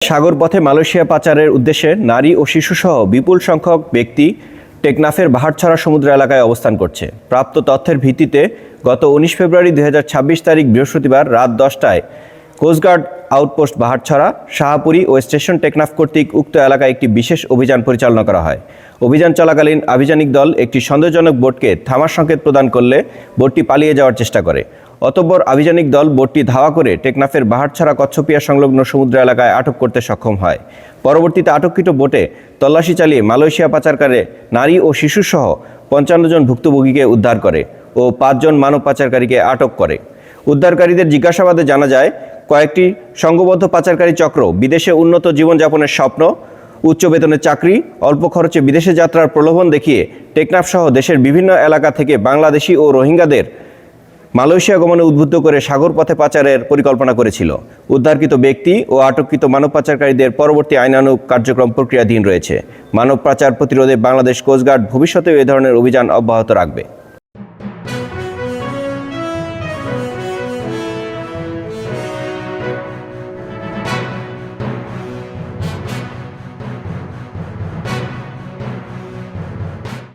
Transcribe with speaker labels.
Speaker 1: সাগর পথে মালয়েশিয়া পাচারের উদ্দেশ্যে নারী ও শিশুসহ বিপুল সংখ্যক ব্যক্তি টেকনাফের বাহারছড়া সমুদ্র এলাকায় অবস্থান করছে। প্রাপ্ত তথ্যের ভিত্তিতে গত ১৯ ফেব্রুয়ারি ২০২৬ তারিখ বৃহস্পতিবার রাত ১০টায় কোস্টগার্ড আউটপোস্ট বাহারছড়া, শাহপুরী ও স্টেশন টেকনাফ কর্তৃক উক্ত এলাকায় একটি বিশেষ অভিযান পরিচালনা করা হয়। অভিযান চলাকালীন আভিযানিক দল একটি সন্দেহজনক বোটকে থামার সংকেত প্রদান করলে বোটটি পালিয়ে যাওয়ার চেষ্টা করে। অতঃপর আভিযানিক দল বোটটি ধাওয়া করে টেকনাফের বাহারছড়া কচ্ছপিয়া সংলগ্ন সমুদ্র এলাকায় আটক করতে সক্ষম হয়। পরবর্তীতে আটককৃত বোটে তল্লাশি চালিয়ে মালয়েশিয়া পাচারকারী নারী ও শিশুসহ ৫৫ জন ভুক্তভোগীকে উদ্ধার করে ও ৫ জন মানব পাচারকারীকে আটক করে। উদ্ধারকারীদের জিজ্ঞাসাবাদে জানা যায়, কয়েকটি সংঘবদ্ধ পাচারকারী চক্র বিদেশে উন্নত জীবনযাপনের স্বপ্ন, উচ্চ বেতনের চাকরি, অল্প খরচে বিদেশে যাত্রার প্রলোভন দেখিয়ে টেকনাফ সহ দেশের বিভিন্ন এলাকা থেকে বাংলাদেশি ও রোহিঙ্গাদের মালয়েশিয়া গমনে উদ্বুদ্ধ করে সাগর পথে পাচারের পরিকল্পনা করেছিল। উদ্ধারকৃত ব্যক্তি ও আটককৃত মানব পাচারকারীদের পরবর্তী আইনানুগ কার্যক্রম প্রক্রিয়াধীন রয়েছে। মানব পাচার প্রতিরোধে বাংলাদেশ কোস্টগার্ড ভবিষ্যতেও এ ধরনের অভিযান অব্যাহত রাখবে।